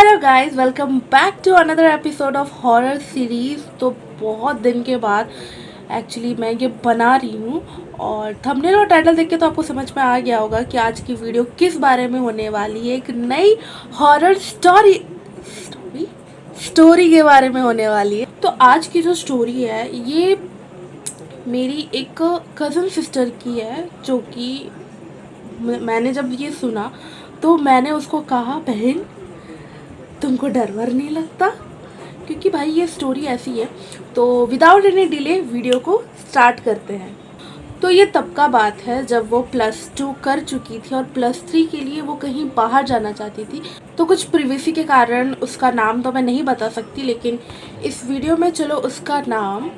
Hello guys, welcome back to another episode of horror series. तो बहुत दिन के बाद एक्चुअली मैं ये बना रही हूँ और थंबनेल और टाइटल देख के तो आपको समझ में आ गया होगा कि आज की वीडियो किस बारे में होने वाली है। एक नई हॉरर स्टोरी के बारे में होने वाली है। तो आज की जो स्टोरी है ये मेरी एक कज़न सिस्टर की है, जो कि मैंने जब ये सुना तो मैंने उसको कहा, बहन तुमको डर वर नहीं लगता? क्योंकि भाई ये स्टोरी ऐसी है। तो विदाउट एनी डिले वीडियो को स्टार्ट करते हैं। तो ये तब का बात है जब वो +2 कर चुकी थी और +3 के लिए वो कहीं बाहर जाना चाहती थी। तो कुछ प्रिवेसी के कारण उसका नाम तो मैं नहीं बता सकती, लेकिन इस वीडियो में चलो उसका नाम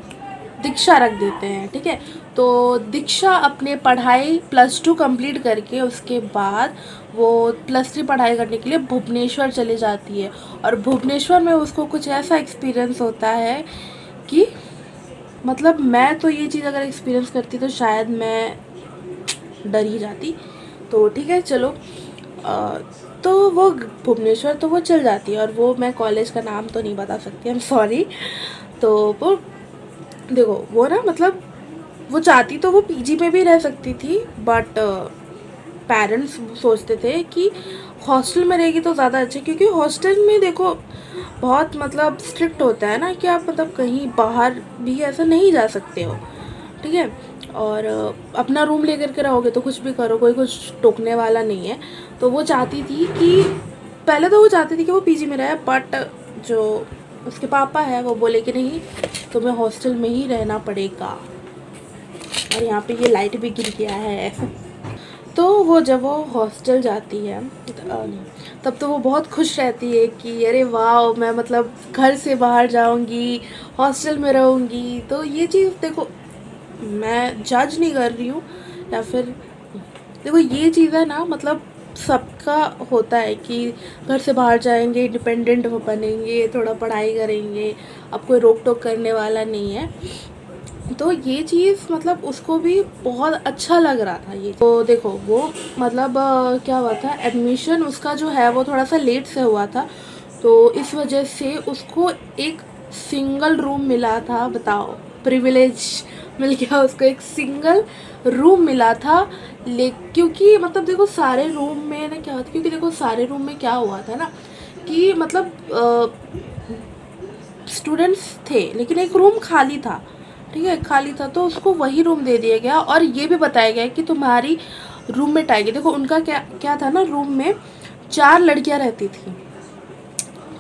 दीक्षा रख देते हैं, ठीक है। तो दीक्षा अपने पढ़ाई +2 कंप्लीट करके उसके बाद वो +3 पढ़ाई करने के लिए भुवनेश्वर चली जाती है। और भुवनेश्वर में उसको कुछ ऐसा एक्सपीरियंस होता है कि मतलब मैं तो ये चीज़ अगर एक्सपीरियंस करती तो शायद मैं डर ही जाती। तो ठीक है चलो, तो वो भुवनेश्वर तो वो चल जाती है, और वो मैं कॉलेज का नाम तो नहीं बता सकती, आई एम सॉरी। तो वो देखो, वो ना मतलब वो चाहती तो वो पीजी में भी रह सकती थी, बट पेरेंट्स सोचते थे कि हॉस्टल में रहेगी तो ज़्यादा अच्छा, क्योंकि हॉस्टल में देखो बहुत मतलब स्ट्रिक्ट होता है ना कि आप मतलब कहीं बाहर भी ऐसा नहीं जा सकते हो, ठीक है। और अपना रूम लेकर के रहोगे तो कुछ भी करो, कोई कुछ टोकने वाला नहीं है। तो वो चाहती थी कि पहले तो वो चाहती थी कि वो पीजी में रहे, बट जो उसके पापा है वो बोले कि नहीं, तुम्हें हॉस्टल में ही रहना पड़ेगा। और यहाँ पे ये लाइट भी गिर गया है। तो वो जब वो हॉस्टल जाती है तब तो वो बहुत खुश रहती है कि अरे वाह, मैं मतलब घर से बाहर जाऊंगी, हॉस्टल में रहूंगी। तो ये चीज़ देखो, मैं जज नहीं कर रही हूँ, या फिर देखो ये चीज़ है ना, मतलब सबका होता है कि घर से बाहर जाएंगे, इंडिपेंडेंट बनेंगे, थोड़ा पढ़ाई करेंगे, अब कोई रोक टोक करने वाला नहीं है। तो ये चीज़ मतलब उसको भी बहुत अच्छा लग रहा था ये। तो देखो वो मतलब क्या हुआ था, एडमिशन उसका जो है वो थोड़ा सा लेट से हुआ था, तो इस वजह से उसको एक सिंगल रूम मिला था। बताओ, प्रिविलेज मिल गया उसको, एक सिंगल रूम मिला था। क्योंकि मतलब देखो सारे रूम में ना क्या होता, क्योंकि देखो सारे रूम में क्या हुआ था ना कि मतलब स्टूडेंट्स थे लेकिन एक रूम खाली था, ठीक है, खाली था। तो उसको वही रूम दे दिया गया, और ये भी बताया गया कि तुम्हारी रूममेट आएगी। देखो उनका क्या क्या था ना, रूम में 4 लड़कियां रहती थी,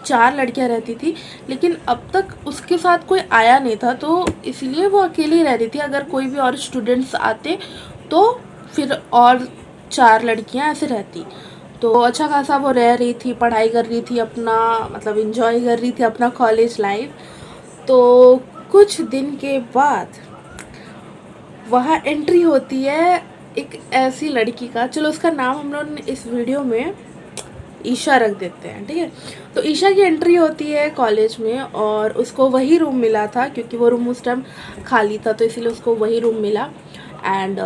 4 लड़कियां रहती थी, लेकिन अब तक उसके साथ कोई आया नहीं था, तो इसलिए वो अकेली रह रही थी। अगर कोई भी और स्टूडेंट्स आते तो फिर और 4 लड़कियां ऐसे रहती। तो अच्छा खासा वो रह रही थी, पढ़ाई कर रही थी, अपना मतलब इंजॉय कर रही थी अपना कॉलेज लाइफ। तो कुछ दिन के बाद वहाँ एंट्री होती है एक ऐसी लड़की का, चलो उसका नाम हम लोग इस वीडियो में ईशा रख देते हैं, ठीक है। तो ईशा की एंट्री होती है कॉलेज में, और उसको वही रूम मिला था, क्योंकि वो रूम उस टाइम खाली था, तो इसीलिए उसको वही रूम मिला। एंड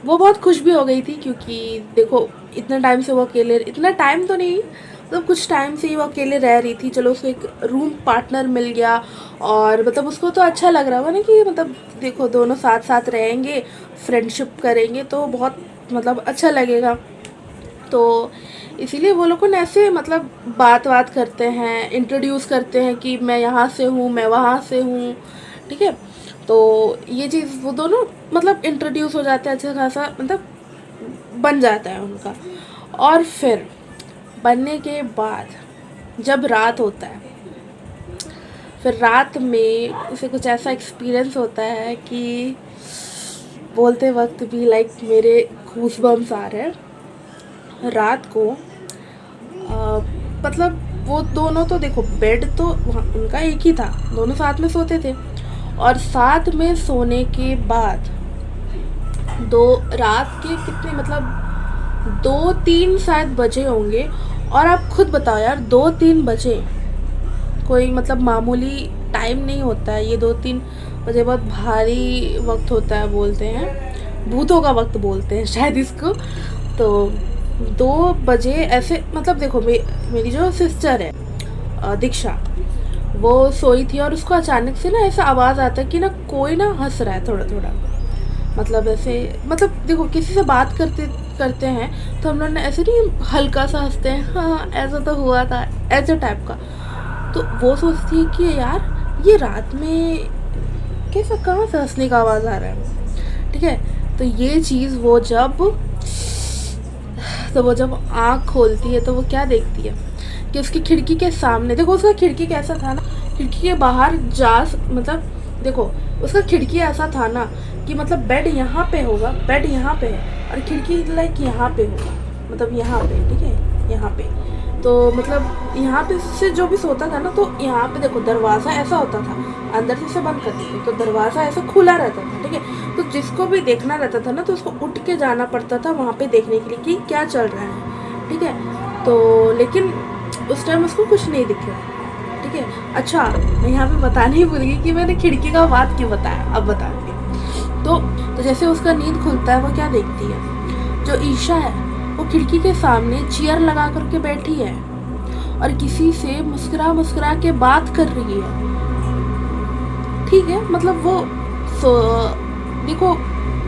वो बहुत खुश भी हो गई थी, क्योंकि देखो इतने टाइम से वो अकेले, इतना टाइम तो नहीं मतलब कुछ टाइम से ही वो अकेले रह रही थी, चलो उसको एक रूम पार्टनर मिल गया। और मतलब उसको तो अच्छा लग रहा हुआ ना कि मतलब देखो दोनों साथ साथ रहेंगे, फ्रेंडशिप करेंगे तो बहुत मतलब अच्छा लगेगा। तो इसीलिए वो लोग ऐसे मतलब बात करते हैं, इंट्रोड्यूस करते हैं कि मैं यहाँ से हूँ, मैं वहाँ से हूँ, ठीक है। तो ये चीज़ वो दोनों मतलब इंट्रोड्यूस हो जाते हैं, अच्छा खासा मतलब बन जाता है उनका। और फिर बनने के बाद जब रात होता है, फिर रात में उसे कुछ ऐसा एक्सपीरियंस होता है कि बोलते वक्त भी लाइक मेरे गूज़बम्स आ रहे हैं। रात को मतलब वो दोनों तो देखो बेड तो उनका एक ही था, दोनों साथ में सोते थे, और साथ में सोने के बाद दो रात के कितने मतलब 2-3 शायद बजे होंगे। और आप खुद बताओ यार, 2-3 बजे कोई मतलब मामूली टाइम नहीं होता है। ये 2-3 बजे बहुत भारी वक्त होता है, बोलते हैं भूतों का वक्त बोलते हैं शायद इसको। तो 2 बजे ऐसे मतलब देखो मेरी जो सिस्टर है दीक्षा, वो सोई थी और उसको अचानक से ना ऐसा आवाज़ आता है कि ना कोई ना हंस रहा है थोड़ा थोड़ा, मतलब ऐसे, मतलब देखो किसी से बात करते करते हैं तो हम लोग ना ऐसे नहीं हल्का सा हंसते हैं, हाँ ऐसा तो हुआ था, ऐसे टाइप का। तो वो सोचती है कि यार ये रात में कैसा, कहाँ से हंसने का आवाज़ आ रहा है, ठीक है। तो ये चीज़ वो जब आँख खोलती है तो वो क्या देखती है कि उसकी खिड़की के सामने, देखो उसका खिड़की कैसा था ना, खिड़की के बाहर मतलब देखो उसका खिड़की ऐसा था ना कि मतलब बेड यहाँ पे होगा, बेड यहाँ पे है और खिड़की लाइक यहाँ पे होगा, मतलब यहाँ पे, ठीक है, यहाँ पे। तो मतलब यहाँ पे से जो भी सोता था ना, तो यहाँ पे देखो दरवाज़ा ऐसा होता था, अंदर से इसे बंद कर देते तो दरवाज़ा ऐसा खुला रहता था, ठीक है। तो जिसको भी देखना रहता था ना तो उसको उठ के जाना पड़ता था वहाँ पे देखने के लिए कि क्या चल रहा है, ठीक है। तो लेकिन उस टाइम उसको कुछ नहीं दिख रहा, ठीक है। अच्छा, मैं यहाँ पे बताने ही भूल गई कि मैंने खिड़की का बात क्यों बताया, अब बताती हूँ। तो जैसे उसका नींद खुलता है वो क्या देखती है, जो ईशा है वो खिड़की के सामने चेयर लगा करके बैठी है और किसी से मुस्कुरा के बात कर रही है, ठीक है। मतलब वो देखो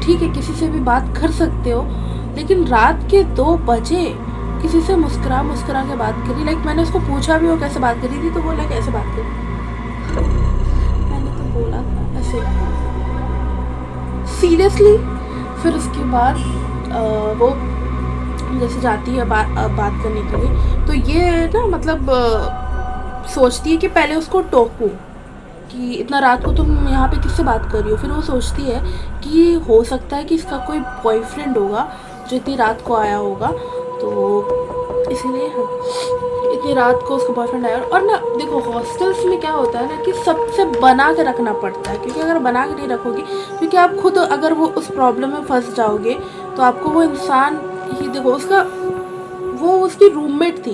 ठीक है, किसी से भी बात कर सकते हो, लेकिन रात के 2 बजे किसी से मुस्कुरा के बात करी। लाइक मैंने उसको पूछा भी वो कैसे बात करी थी, तो बोला कैसे बात करी, मैंने तो बोला था ऐसे सीरियसली। फिर उसके बाद वो जैसे जाती है बात करने के लिए, तो ये ना मतलब सोचती है कि पहले उसको टोकूं कि इतना रात को तुम यहाँ पे किससे बात कर रही हो। फिर वो सोचती है कि हो सकता है कि इसका कोई बॉयफ्रेंड होगा जो इतनी रात को आया होगा, तो इसीलिए इतनी रात को उसका बॉयफ्रेंड आया। और ना देखो हॉस्टल्स में क्या होता है ना कि सबसे बना के रखना पड़ता है, क्योंकि अगर बना के नहीं रखोगे, क्योंकि आप खुद अगर वो उस प्रॉब्लम में फंस जाओगे तो आपको वो इंसान ही, देखो वो उसकी रूममेट थी,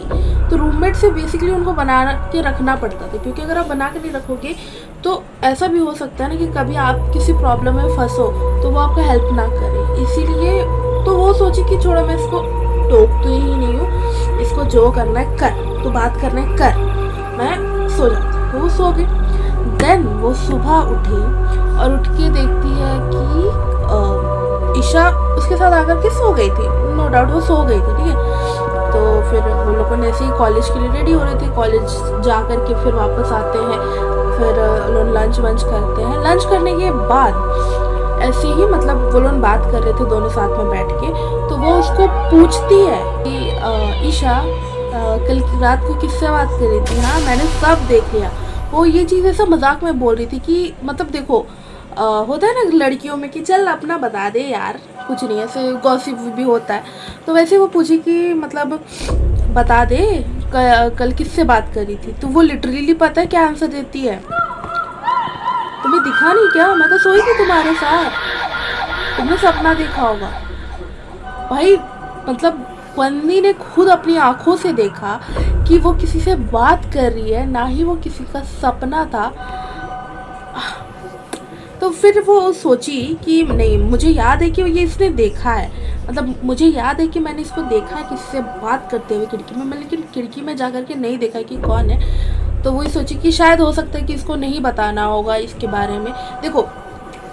तो रूममेट से बेसिकली उनको बना के रखना पड़ता था, क्योंकि अगर आप बना के नहीं रखोगे तो ऐसा भी हो सकता है ना कि कभी आप किसी प्रॉब्लम में फंसो तो वो आपका हेल्प ना करे। इसीलिए तो वो सोची कि छोड़ो, मैं इसको टोक तो ही नहीं हूँ, इसको जो करना है कर, तो बात करना है कर, मैं सो जाती। तो वो सो गई। देन वो सुबह उठी और उठ के देखती है कि ईशा उसके साथ आकर के सो गई थी, नो डाउट वो सो गई थी, ठीक है। तो फिर वो लोगों ने ऐसे ही कॉलेज के लिए रेडी हो रहे थे, कॉलेज जा कर के फिर वापस आते हैं, फिर लोग लंच वंच करते हैं। लंच करने के बाद ऐसे ही मतलब वो लोग बात कर रहे थे दोनों साथ में बैठ के, तो वो उसको पूछती है कि ईशा कल की रात को किससे बात कर रही थी, हाँ मैंने सब देख लिया। वो ये चीज़ ऐसा मजाक में बोल रही थी कि मतलब देखो होता है ना लड़कियों में कि चल अपना बता दे यार, कुछ नहीं, ऐसे गॉसिप भी होता है। तो वैसे वो पूछी कि मतलब बता दे कल किससे बात करी थी, तो वो लिटरली पता है क्या आंसर देती है, तुम्हें दिखा नहीं क्या, मैं तो सोई थी तुम्हारे साथ, तुमने सपना देखा होगा। भाई मतलब बंदी ने खुद अपनी आंखों से देखा कि वो किसी से बात कर रही है, ना ही वो किसी का सपना था। तो फिर वो सोची कि नहीं, मुझे याद है कि ये इसने देखा है, मतलब मुझे याद है कि मैंने इसको देखा है किसी से बात करते हुए खिड़की में, मैं लेकिन खिड़की में जा कर के नहीं देखा कि कौन है। तो वही सोची कि शायद हो सकता है कि इसको नहीं बताना होगा इसके बारे में। देखो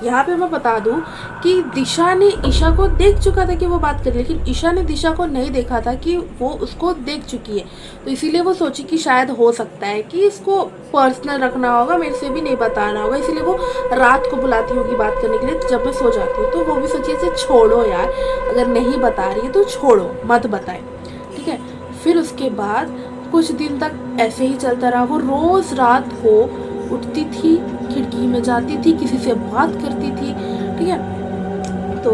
यहाँ पे मैं बता दूँ कि दिशा ने ईशा को देख चुका था कि वो बात कर रही, लेकिन ईशा ने दिशा को नहीं देखा था कि वो उसको देख चुकी है। तो इसीलिए वो सोची कि शायद हो सकता है कि इसको पर्सनल रखना होगा, मेरे से भी नहीं बताना होगा, इसीलिए वो रात को बुलाती होगी बात करने के लिए जब मैं सो जाती हूँ। तो वो भी सोची ऐसे छोड़ो यार, अगर नहीं बता रही है तो छोड़ो, मत बताए, ठीक है। फिर उसके बाद कुछ दिन तक ऐसे ही चलता रहा। वो रोज़ रात को उठती थी, खिड़की में जाती थी, किसी से बात करती थी, ठीक है। तो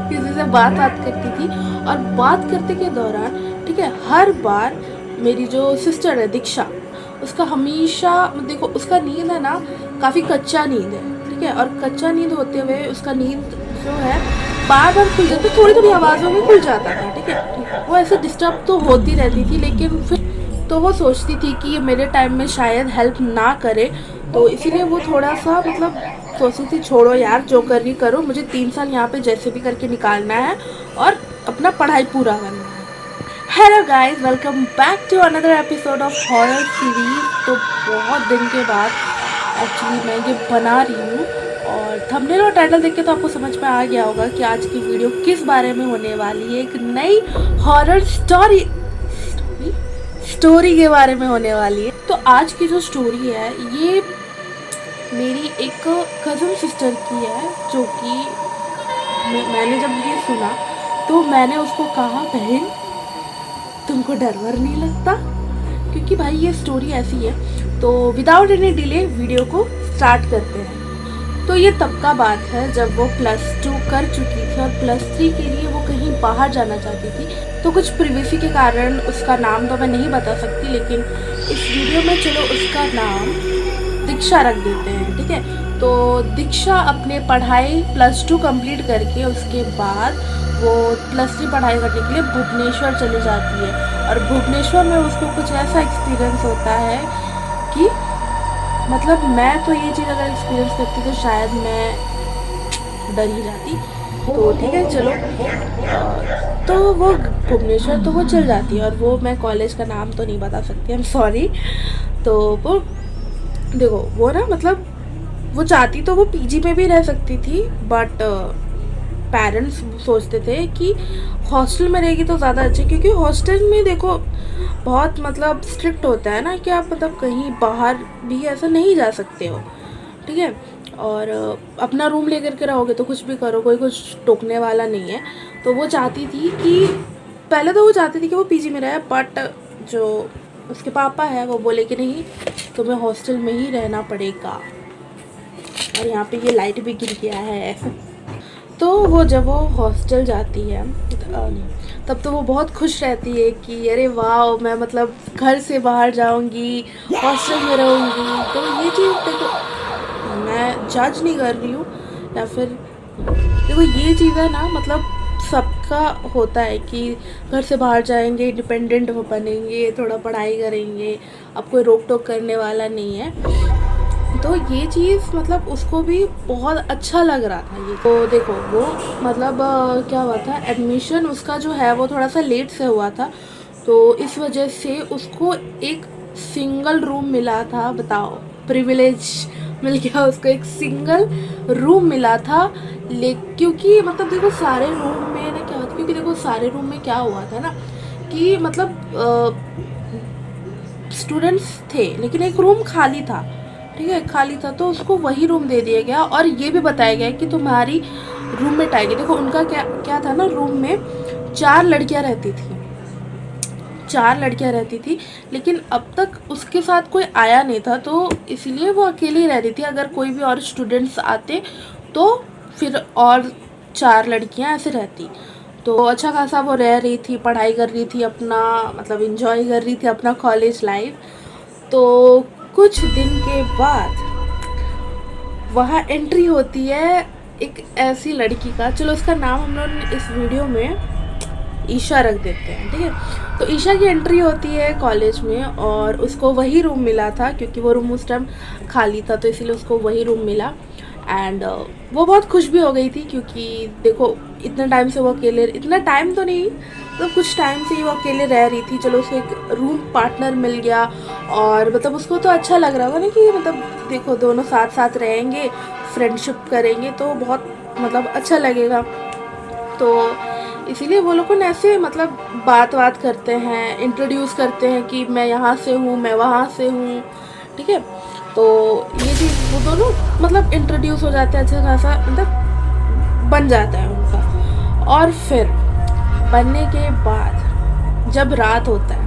किसी से बात करती थी और बात करते के दौरान, ठीक है, हर बार मेरी जो सिस्टर है दीक्षा, उसका हमेशा देखो उसका नींद है ना काफ़ी कच्चा नींद है, ठीक है। और कच्चा नींद होते हुए उसका नींद जो है बार बार खुल जाता, थोड़ी थोड़ी आवाज़ों में खुल जाता था, ठीक है। वो ऐसे डिस्टर्ब तो होती रहती थी, लेकिन फिर तो वो सोचती थी कि ये मेरे टाइम में शायद हेल्प ना करे, तो इसीलिए वो थोड़ा सा मतलब सोचती थी छोड़ो यार, जो कर रही करो, मुझे 3 साल यहाँ पे जैसे भी करके निकालना है और अपना पढ़ाई पूरा करना है। Hello guys, welcome back to another episode of horror series. तो बहुत दिन के बाद एक्चुअली मैं ये बना रही हूँ और थंबनेल और टाइटल देख के तो आपको समझ में आ गया होगा कि आज की वीडियो किस बारे में होने वाली है। एक नई हॉरर स्टोरी के बारे में होने वाली है। तो आज की जो स्टोरी है ये मेरी एक कज़न सिस्टर की है, जो कि मैंने जब ये सुना तो मैंने उसको कहा, बहन तुमको डर वर नहीं लगता? क्योंकि भाई ये स्टोरी ऐसी है। तो विदाउट एनी डिले वीडियो को स्टार्ट करते हैं। तो ये तब का बात है जब वो +2 कर चुकी थी और +3 के लिए वो कहीं बाहर जाना चाहती थी। तो कुछ प्रिवेसी के कारण उसका नाम तो मैं नहीं बता सकती, लेकिन इस वीडियो में चलो उसका नाम दीक्षा रख देते हैं, ठीक है। तो दीक्षा अपने पढ़ाई +2 कंप्लीट करके उसके बाद वो +3 पढ़ाई करने के लिए भुवनेश्वर चली जाती है। और भुवनेश्वर में उसको कुछ ऐसा एक्सपीरियंस होता है कि मतलब मैं तो ये चीज़ अगर एक्सपीरियंस करती तो शायद मैं डर ही जाती। तो ठीक है चलो, तो वो भुवनेश्वर तो वो चल जाती है और वो मैं कॉलेज का नाम तो नहीं बता सकती, आई एम सॉरी। तो वो देखो वो ना मतलब वो चाहती तो वो पीजी में भी रह सकती थी, बट पेरेंट्स सोचते थे कि हॉस्टल में रहेगी तो ज़्यादा अच्छा, क्योंकि हॉस्टल में देखो बहुत मतलब स्ट्रिक्ट होता है ना कि आप मतलब कहीं बाहर भी ऐसा नहीं जा सकते हो, ठीक है। और अपना रूम लेकर के रहोगे तो कुछ भी करो, कोई कुछ टोकने वाला नहीं है। तो वो चाहती थी कि पहले तो वो चाहती थी कि वो पीजी में रहे, बट जो उसके पापा है वो बोले कि नहीं तुम्हें हॉस्टल में ही रहना पड़ेगा। और यहाँ पे ये लाइट भी गिर गया है। तो वो जब वो हॉस्टल जाती है तब तो वो बहुत खुश रहती है कि अरे वाह मैं मतलब घर से बाहर जाऊंगी, हॉस्टल में रहूंगी। तो ये चीज़ देखो मैं जज नहीं कर रही हूँ, या फिर देखो ये चीज़ है ना मतलब सबका होता है कि घर से बाहर जाएंगे, इंडिपेंडेंट बनेंगे, थोड़ा पढ़ाई करेंगे, अब कोई रोक टोक करने वाला नहीं है। तो ये चीज़ मतलब उसको भी बहुत अच्छा लग रहा था ये। तो देखो वो मतलब क्या हुआ था, एडमिशन उसका जो है वो थोड़ा सा लेट से हुआ था, तो इस वजह से उसको एक सिंगल रूम मिला था। बताओ, प्रिविलेज मिल गया उसको, एक सिंगल रूम मिला था। क्योंकि मतलब देखो सारे रूम में ना क्या होता, क्योंकि देखो सारे रूम में क्या हुआ था ना कि मतलब स्टूडेंट्स थे लेकिन एक रूम खाली था, ठीक है, खाली था। तो उसको वही रूम दे दिया गया और ये भी बताया गया कि तुम्हारी रूममेट आएगी। देखो उनका क्या क्या था ना, रूम में 4 लड़कियां रहती थी, 4 लड़कियां रहती थी, लेकिन अब तक उसके साथ कोई आया नहीं था, तो इसलिए वो अकेली ही रहती थी। अगर कोई भी और स्टूडेंट्स आते तो फिर और 4 लड़कियां ऐसे रहती। तो अच्छा खासा वो रह रही थी, पढ़ाई कर रही थी, अपना मतलब इंजॉय कर रही थी अपना कॉलेज लाइफ। तो कुछ दिन के बाद वहाँ एंट्री होती है एक ऐसी लड़की का, चलो उसका नाम हम लोग इस वीडियो में ईशा रख देते हैं, ठीक है। तो ईशा की एंट्री होती है कॉलेज में और उसको वही रूम मिला था, क्योंकि वो रूम उस टाइम खाली था तो इसीलिए उसको वही रूम मिला। एंड वो बहुत खुश भी हो गई थी, क्योंकि देखो इतना टाइम से वो अकेले, इतना टाइम तो नहीं मतलब कुछ टाइम से ही वो अकेले रह रही थी, चलो उसको एक रूम पार्टनर मिल गया। और मतलब उसको तो अच्छा लग रहा होगा ना कि मतलब देखो दोनों साथ साथ रहेंगे, फ्रेंडशिप करेंगे तो बहुत मतलब अच्छा लगेगा। तो इसीलिए वो लोग ऐसे मतलब बात करते हैं, इंट्रोड्यूस करते हैं कि मैं यहाँ से हूँ, मैं वहाँ से हूँ, ठीक है। तो ये चीज़ वो दोनों मतलब इंट्रोड्यूस हो जाते हैं, अच्छा खासा मतलब बन जाता है उनका। और फिर बनने के बाद जब रात होता है,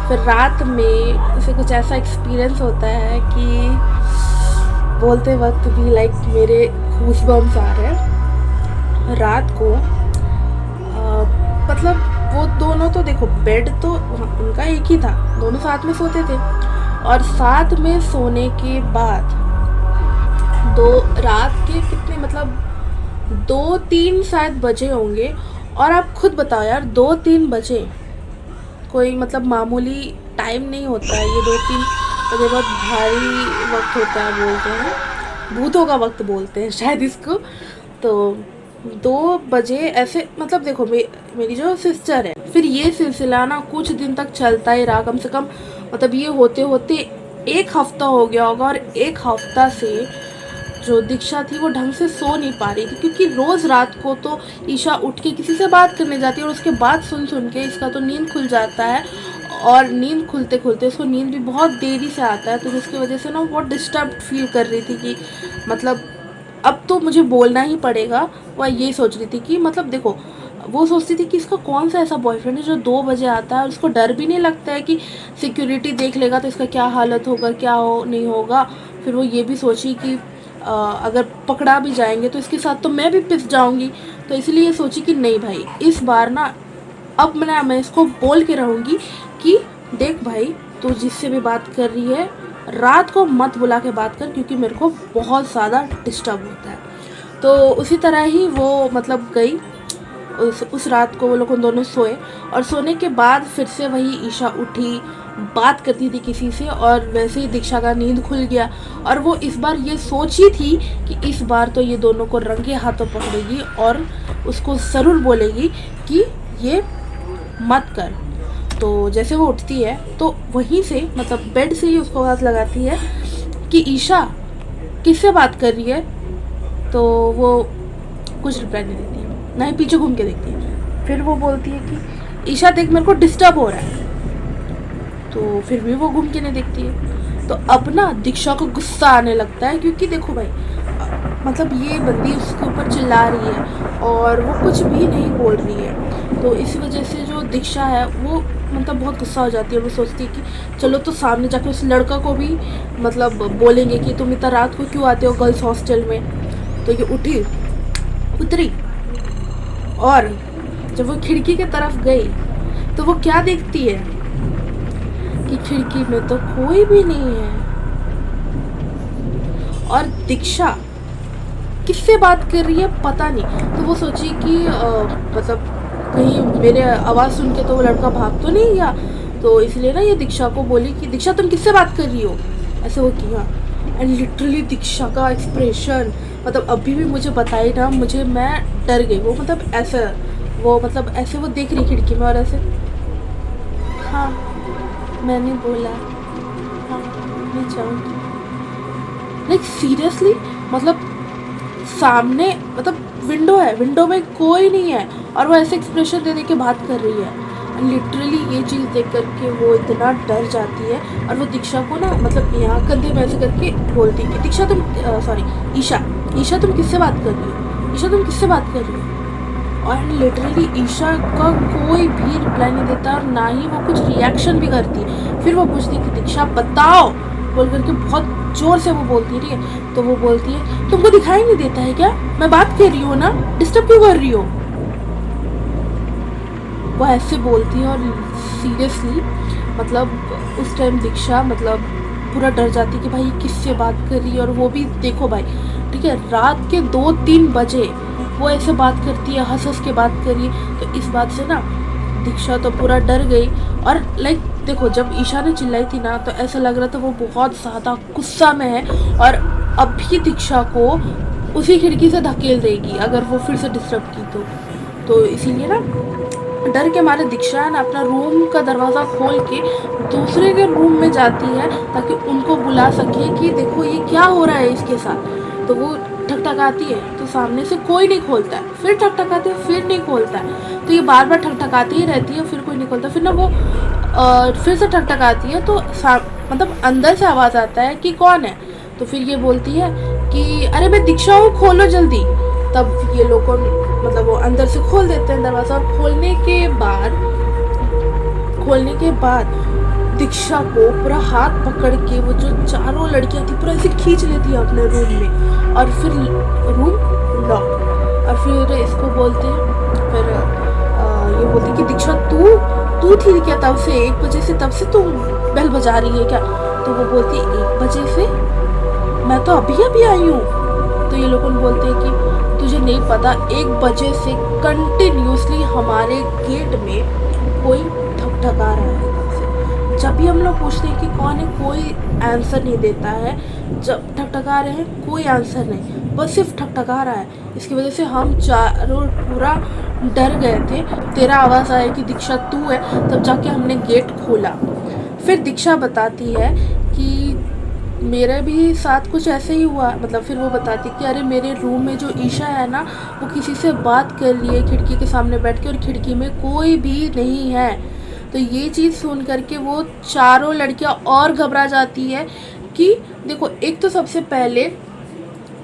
फिर रात में उसे कुछ ऐसा एक्सपीरियंस होता है कि बोलते वक्त भी लाइक मेरे गूज़बम्स आ रहे हैं। रात को मतलब वो दोनों तो देखो बेड तो उनका एक ही था, दोनों साथ में सोते थे। और साथ में सोने के बाद रात के कितने मतलब 2-3 शायद बजे होंगे। और आप खुद बताओ यार, 2-3 बजे कोई मतलब मामूली टाइम नहीं होता है। ये 2-3 बजे बहुत भारी वक्त होता है, बोलते हैं भूतों का वक्त बोलते हैं शायद इसको। तो 2 बजे ऐसे मतलब देखो मेरी जो सिस्टर है फिर ये सिलसिला ना कुछ दिन तक चलता ही रहा, कम से कम मतलब ये होते होते 1 हफ्ता हो गया होगा। और 1 हफ्ता से जो दीक्षा थी वो ढंग से सो नहीं पा रही थी, क्योंकि रोज़ रात को तो ईशा उठ के किसी से बात करने जाती है और उसके बाद सुन सुन के इसका तो नींद खुल जाता है। और नींद खुलते खुलते उसको नींद भी बहुत देरी से आता है, तो जिसकी वजह से ना बहुत डिस्टर्ब फील कर रही थी कि मतलब अब तो मुझे बोलना ही पड़ेगा। वह ये सोच रही थी कि मतलब देखो, वो सोचती थी कि इसका कौन सा ऐसा बॉयफ्रेंड है जो 2 बजे आता है और उसको डर भी नहीं लगता है कि सिक्योरिटी देख लेगा तो इसका क्या हालत होगा, क्या हो नहीं होगा। फिर वो ये भी सोची कि अगर पकड़ा भी जाएंगे तो इसके साथ तो मैं भी पिस जाऊंगी। तो इसलिए ये सोची कि नहीं भाई, इस बार ना अब मैं इसको बोल के रहूँगी कि देख भाई, तू जिससे भी बात कर रही है रात को मत बुला के बात कर, क्योंकि मेरे को बहुत ज़्यादा डिस्टर्ब होता है। तो उसी तरह ही वो मतलब गई। उस रात को वो लोग दोनों सोए, और सोने के बाद फिर से वही ईशा उठी, बात करती थी किसी से, और वैसे ही दीक्षा का नींद खुल गया। और वो इस बार ये सोची थी कि इस बार तो ये दोनों को रंगे हाथों पकड़ेगी और उसको ज़रूर बोलेगी कि ये मत कर। तो जैसे वो उठती है तो वहीं से मतलब बेड से ही उसको आवाज़ लगाती है कि ईशा किससे बात कर रही है। तो वो कुछ रिप्लाई नहीं देती है, ना ही पीछे घूम के देखती है। फिर वो बोलती है कि ईशा देख, मेरे को डिस्टर्ब हो रहा है। तो फिर भी वो घूम के नहीं देखती है। तो अब ना दीक्षा को गुस्सा आने लगता है, क्योंकि देखो भाई मतलब ये बंदी उसके ऊपर चिल्ला रही है और वो कुछ भी नहीं बोल रही है। तो इसी वजह से जो दीक्षा है वो मतलब बहुत गुस्सा हो जाती है। वो सोचती है कि चलो तो सामने जाके उस लड़का को भी मतलब बोलेंगे कि तुम इतना रात को क्यों आते हो गर्ल्स हॉस्टल में। तो ये उतरी, और जब वो खिड़की की तरफ गई तो वो क्या देखती है कि खिड़की में तो कोई भी नहीं है। और दीक्षा किससे बात कर रही है पता नहीं। तो वो सोची कि मतलब कहीं मेरे आवाज़ सुन के तो वो लड़का भाग तो नहीं गया। तो इसलिए ना ये दीक्षा को बोली कि दीक्षा तुम किससे बात कर रही हो, ऐसे वो किया। एंड लिटरली दीक्षा का एक्सप्रेशन मतलब अभी भी मुझे बताई ना, मैं डर गई। वो मतलब ऐसे वो देख रही खिड़की में और ऐसे, हाँ मैंने बोला, हाँ मैं जाऊँगी। लाइक सीरियसली, मतलब सामने मतलब विंडो है, विंडो में कोई नहीं है और वो ऐसे एक्सप्रेशन दे के बात कर रही है। लिटरली ये चीज़ देख करके वो इतना डर जाती है और वो दीक्षा को ना मतलब यहाँ कंधे में ऐसे करके बोलती है कि दीक्षा तुम ईशा तुम किससे बात कर रही हो, ईशा तुम किससे बात कर रही हो। और लिटरली ईशा का कोई भी रिप्लाई नहीं देता और ना ही वो कुछ रिएक्शन भी करती। फिर वो पूछती कि दीक्षा बताओ बोल करके बहुत जोर से वो बोलती है, ठीक है। तो वो बोलती है तुमको दिखाई नहीं देता है क्या, मैं बात कर रही हूँ ना, डिस्टर्ब क्यों कर रही हो। वो ऐसे बोलती है और सीरियसली मतलब उस टाइम दीक्षा मतलब पूरा डर जाती है कि भाई किससे बात कर रही है। और वो भी देखो भाई, ठीक है, रात के 2-3 बजे वो ऐसे बात करती है, हंस के बात कर रही है। तो इस बात से ना दीक्षा तो पूरा डर गई। और लाइक देखो, जब ईशा ने चिल्लाई थी ना तो ऐसा लग रहा था वो बहुत ज़्यादा गुस्सा में है और अभी दीक्षा को उसी खिड़की से धकेल देगी अगर वो फिर से डिस्टर्ब की तो इसीलिए ना डर के मारे दीक्षा है ना अपना रूम का दरवाज़ा खोल के दूसरे के रूम में जाती है ताकि उनको बुला सके कि देखो ये क्या हो रहा है इसके साथ। तो वो ठकठकाती है तो सामने से कोई नहीं खोलता है, फिर ठकठकाती है फिर नहीं खोलता है। तो ये बार बार ठकठकाती ही रहती है, फिर कोई नहीं खोलता। फिर ना वो फिर से ठकठकाती है तो मतलब अंदर से आवाज़ आता है कि कौन है। तो फिर ये बोलती है कि अरे मैं दीक्षा हूँ, खोलो जल्दी। तब ये लोग मतलब वो अंदर से खोल देते हैं दरवाज़ा। और खोलने के बाद दीक्षा को पूरा हाथ पकड़ के वो जो चारों लड़कियां थी पूरा ऐसे खींच लेती है अपने रूम में और फिर रूम लॉक। और फिर इसको बोलते हैं, फिर ये बोलती कि दीक्षा तू थी क्या तब से, 1 बजे से तब से तू बेल बजा रही है क्या। तो वो बोलती 1 बजे से, मैं तो अभी आई हूँ। तो ये लोग बोलते हैं कि तुझे नहीं पता 1 बजे से कंटिन्यूसली हमारे गेट में कोई ठकठका रहा है। जब भी हम लोग पूछते हैं कि कौन है, कोई आंसर नहीं देता है। जब ठकठका रहे हैं कोई आंसर नहीं, बस सिर्फ ठकठका रहा है। इसकी वजह से हम चारों पूरा डर गए थे। तेरा आवाज़ आया कि दीक्षा तू है, तब जाके हमने गेट खोला। फिर दीक्षा बताती है कि मेरे भी साथ कुछ ऐसे ही हुआ। मतलब फिर वो बताती कि अरे मेरे रूम में जो ईशा है ना, वो किसी से बात कर रही है खिड़की के सामने बैठ के, और खिड़की में कोई भी नहीं है। तो ये चीज़ सुन करके वो चारों लड़कियां और घबरा जाती है कि देखो, एक तो सबसे पहले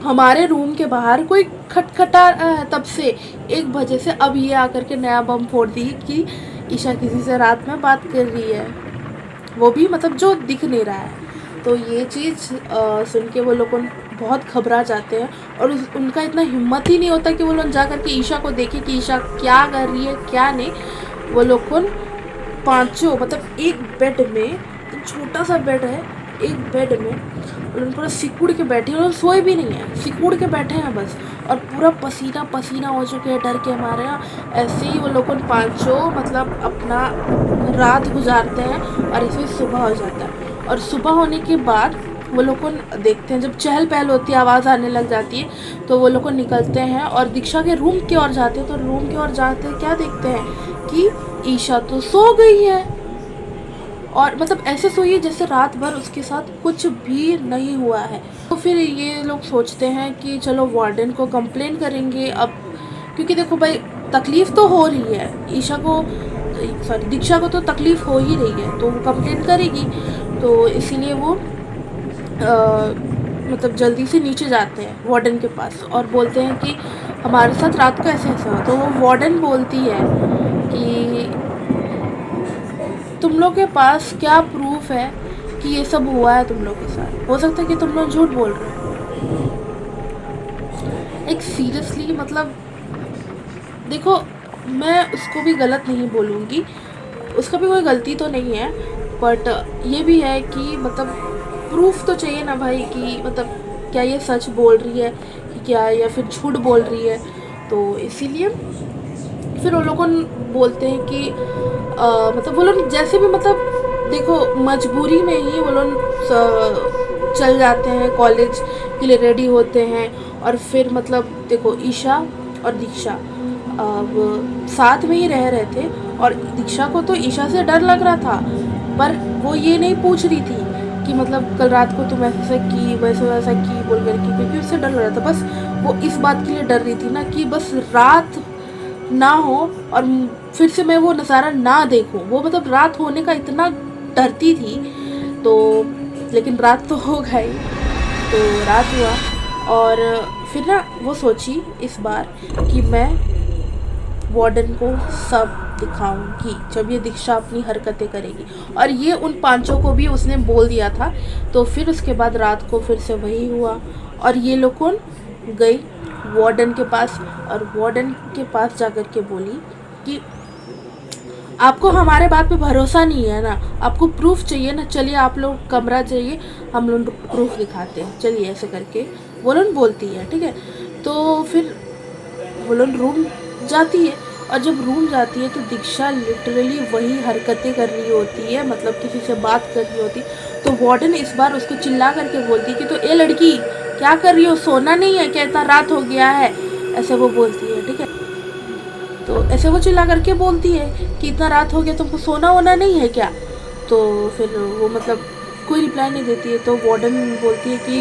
हमारे रूम के बाहर कोई खटखटा रहा है तब से 1 बजे से, अब ये आकर के नया बम फोड़ दी कि ईशा किसी से रात में बात कर रही है, वो भी मतलब जो दिख नहीं रहा है। तो ये चीज़ सुन के वो लोग बहुत घबरा जाते हैं, और उनका इतना हिम्मत ही नहीं होता कि वो लोग जा कर के ईशा को देखें कि ईशा क्या कर रही है क्या नहीं। वो लोग पांचों मतलब एक बेड में, छोटा सा बेड है, एक बेड में उन्होंने पूरा सिकुड़ के बैठे हैं, उन्होंने सोए भी नहीं है, सिकुड़ के बैठे हैं बस, और पूरा पसीना पसीना हो चुके हैं डर के हमारे यहाँ। ऐसे ही वो लोग पांचों मतलब अपना रात गुजारते हैं, और ऐसे ही सुबह हो जाता है। और सुबह होने के बाद वो लोग देखते हैं, जब चहल पहल होती है, आवाज़ आने लग जाती है, तो वो लोग निकलते हैं और दीक्षा के रूम की ओर जाते हैं। तो रूम की ओर जाते हैं, क्या देखते हैं कि ईशा तो सो गई है, और मतलब ऐसे सोई है जैसे रात भर उसके साथ कुछ भी नहीं हुआ है। तो फिर ये लोग सोचते हैं कि चलो वार्डन को कंप्लेन करेंगे अब, क्योंकि देखो भाई तकलीफ़ तो हो रही है ईशा को, सॉरी दीक्षा को तो तकलीफ़ हो ही रही है, तो वो कंप्लेन करेगी। तो इसीलिए वो मतलब जल्दी से नीचे जाते हैं वार्डन के पास और बोलते हैं कि हमारे साथ रात को ऐसे ऐसा हुआ। तो वो वार्डन बोलती है कि तुम लोग के पास क्या प्रूफ है कि ये सब हुआ है तुम लोग के साथ? हो सकता है कि तुम लोग झूठ बोल रहे हो। एक सीरियसली मतलब देखो, मैं उसको भी गलत नहीं बोलूँगी, उसका भी कोई गलती तो नहीं है, बट ये भी है कि मतलब प्रूफ तो चाहिए ना भाई कि मतलब क्या ये सच बोल रही है कि क्या, या फिर झूठ बोल रही है। तो इसीलिए फिर वो लोग बोलते हैं कि मतलब वो लोग जैसे भी मतलब देखो मजबूरी में ही वो लोग चल जाते हैं, कॉलेज के लिए रेडी होते हैं। और फिर मतलब देखो ईशा और दीक्षा अब साथ में ही रह रहे थे, और दीक्षा को तो ईशा से डर लग रहा था, पर वो ये नहीं पूछ रही थी कि मतलब कल रात को तुम ऐसा की वैसा की बोल करके, क्योंकि उससे डर लग रहा था। बस वो इस बात के लिए डर रही थी ना कि बस रात ना हो और फिर से मैं वो नज़ारा ना देखूं। वो मतलब रात होने का इतना डरती थी। तो लेकिन रात तो हो गई, तो रात हुआ, और फिर ना वो सोची इस बार कि मैं वार्डन को सब दिखाऊंगी जब ये दीक्षा अपनी हरकतें करेगी। और ये उन पांचों को भी उसने बोल दिया था। तो फिर उसके बाद रात को फिर से वही हुआ, और ये लोग गई वार्डन के पास, और वार्डन के पास जाकर के बोली कि आपको हमारे बात पे भरोसा नहीं है ना, आपको प्रूफ चाहिए ना, चलिए आप लोग कमरा चाहिए, हम लोग प्रूफ दिखाते हैं, चलिए ऐसे करके वो लोग बोलती है। ठीक है, तो फिर वो लोग रूम जाती है, और जब रूम जाती है तो दीक्षा लिटरली वही हरकतें कर रही होती है, मतलब किसी से बात कर रही होती। तो वार्डन इस बार उसको चिल्ला करके बोलती है कि तो ए लड़की क्या कर रही हो, सोना नहीं है क्या, इतना रात हो गया है, ऐसे वो बोलती है। ठीक है, तो ऐसे वो चिल्ला करके बोलती है कि इतना रात हो गया, तुमको सोना वोना नहीं है क्या। तो फिर वो मतलब कोई रिप्लाई नहीं देती है। तो वार्डन बोलती है कि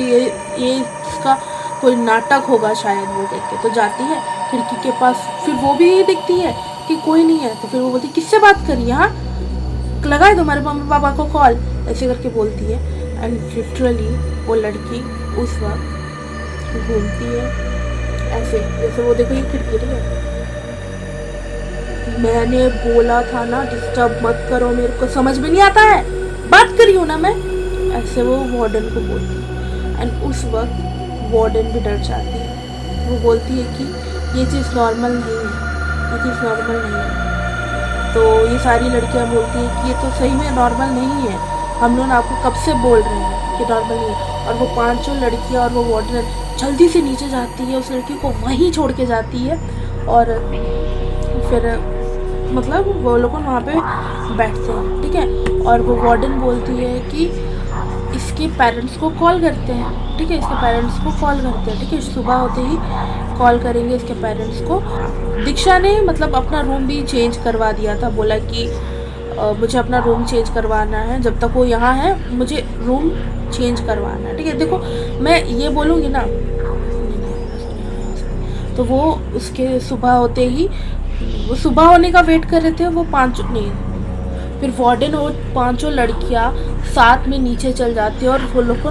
ये इसका कोई नाटक होगा शायद, वो देख के तो जाती है खिड़की के पास, फिर वो भी देखती है कि कोई नहीं है। तो फिर वो बोलती किससे बात करी, हाँ लगाए तुम्हारे मम्मी पापा को कॉल, ऐसे करके बोलती है। एंड लिटरली वो लड़की उस वक्त घूमती है ऐसे, जैसे वो देखो ये खिड़की। ठीक है, मैंने बोला था ना डिस्टर्ब मत करो, मेरे को समझ में नहीं आता है, बात करी हूँ ना मैं, ऐसे वो वार्डन को बोलती है। एंड उस वक्त वार्डन भी डर जाती है। वो बोलती है कि ये चीज़ नॉर्मल नहीं है, ये चीज़ नॉर्मल नहीं है। तो ये सारी लड़कियां बोलती हैं कि ये तो सही में नॉर्मल नहीं है, हम लोग आपको कब से बोल रहे हैं कि नॉर्मल नहीं है। और वो पांचों लड़कियां और वो वार्डन जल्दी से नीचे जाती है, उस लड़की को वहीं छोड़ के जाती है, और फिर मतलब वो लोग वहाँ पे बैठते हैं। ठीक है, और वो वार्डन बोलती है कि इसके पेरेंट्स को कॉल करते हैं, ठीक है, इसके पेरेंट्स को कॉल करते हैं, ठीक है, सुबह होते ही कॉल करेंगे इसके पेरेंट्स को। दीक्षा ने मतलब अपना रूम भी चेंज करवा दिया था, बोला कि मुझे अपना रूम चेंज करवाना है, जब तक वो यहाँ है मुझे रूम चेंज करवाना है, ठीक है। देखो मैं ये बोलूँगी ना, तो वो उसके सुबह होते ही, वो सुबह होने का वेट कर रहे थे, वो पाँचों नहीं, फिर वार्डन और पांचों लड़कियां साथ में नीचे चल जाती है और वो लोग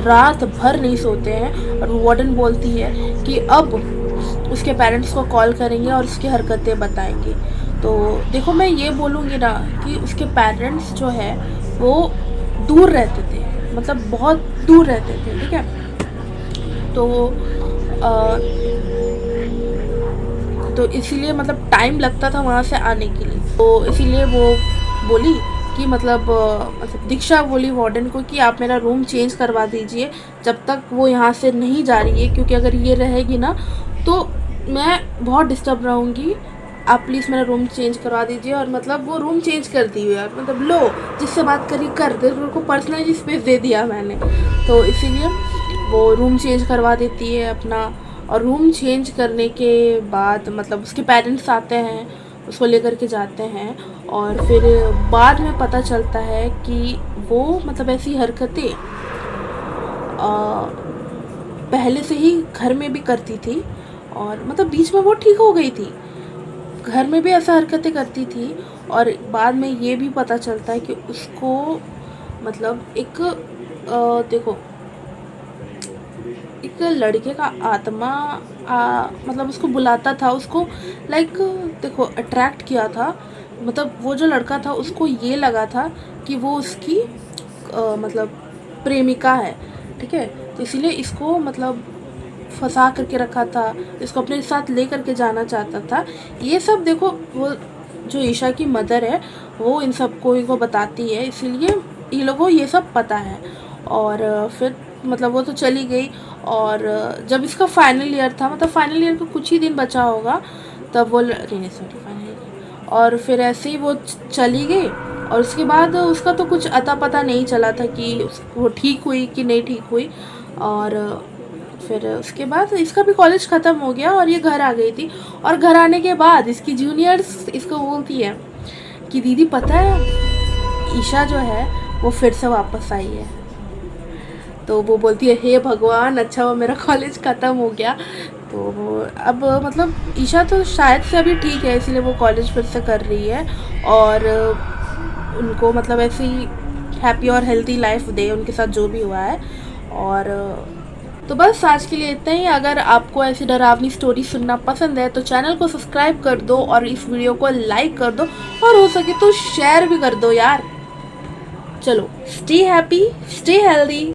रात भर नहीं सोते हैं। और वार्डन बोलती है कि अब उसके पेरेंट्स को कॉल करेंगे और उसकी हरकतें बताएंगे। तो देखो मैं ये बोलूँगी ना कि उसके पेरेंट्स जो है वो दूर रहते थे, मतलब बहुत दूर रहते थे, ठीक है। तो इसीलिए मतलब टाइम लगता था वहाँ से आने के लिए, तो इसीलिए वो बोली कि मतलब दीक्षा बोली वार्डन को कि आप मेरा रूम चेंज करवा दीजिए जब तक वो यहाँ से नहीं जा रही है, क्योंकि अगर ये रहेगी ना तो मैं बहुत डिस्टर्ब रहूँगी, आप प्लीज़ मेरा रूम चेंज करवा दीजिए। और मतलब वो रूम चेंज कर दी हुई है, मतलब लो जिससे बात करी कर दे, उनको पर्सनली स्पेस दे दिया मैंने, तो इसीलिए वो रूम चेंज करवा देती है अपना। और रूम चेंज करने के बाद मतलब उसके पेरेंट्स आते हैं, उसको लेकर के जाते हैं, और फिर बाद में पता चलता है कि वो मतलब ऐसी हरकतें पहले से ही घर में भी करती थी, और मतलब बीच में वो ठीक हो गई थी, घर में भी ऐसा हरकतें करती थी। और बाद में ये भी पता चलता है कि उसको मतलब एक देखो एक लड़के का आत्मा मतलब उसको बुलाता था, उसको लाइक देखो अट्रैक्ट किया था, मतलब वो जो लड़का था उसको ये लगा था कि वो उसकी मतलब प्रेमिका है, ठीक है। तो इसीलिए इसको मतलब फंसा करके रखा था, इसको अपने साथ ले करके जाना चाहता था। ये सब देखो वो जो ईशा की मदर है वो इन सबको इनको बताती है, इसीलिए ये लोगों को ये सब पता है। और फिर मतलब वो तो चली गई, और जब इसका फाइनल ईयर था, मतलब फाइनल ईयर का कुछ ही दिन बचा होगा, तब वो नहीं सॉरी फाइनल ईयर, और फिर ऐसे ही वो चली गई। और उसके बाद उसका तो कुछ अता पता नहीं चला था कि वो ठीक हुई कि नहीं ठीक हुई। और फिर उसके बाद इसका भी कॉलेज ख़त्म हो गया और ये घर आ गई थी। और घर आने के बाद इसकी जूनियर्स इसको बोलती है कि दीदी पता है ईशा जो है वो फिर से वापस आई है। तो वो बोलती है हे भगवान, अच्छा वो मेरा कॉलेज ख़त्म हो गया। तो वो अब मतलब ईशा तो शायद से अभी ठीक है, इसीलिए वो कॉलेज फिर से कर रही है, और उनको मतलब ऐसी हैप्पी और हेल्दी लाइफ दे उनके साथ जो भी हुआ है। और तो बस आज के लिए इतना ही। अगर आपको ऐसी डरावनी स्टोरी सुनना पसंद है तो चैनल को सब्सक्राइब कर दो और इस वीडियो को लाइक कर दो, और हो सके तो शेयर भी कर दो यार। चलो, स्टे हैप्पी, स्टे हेल्दी।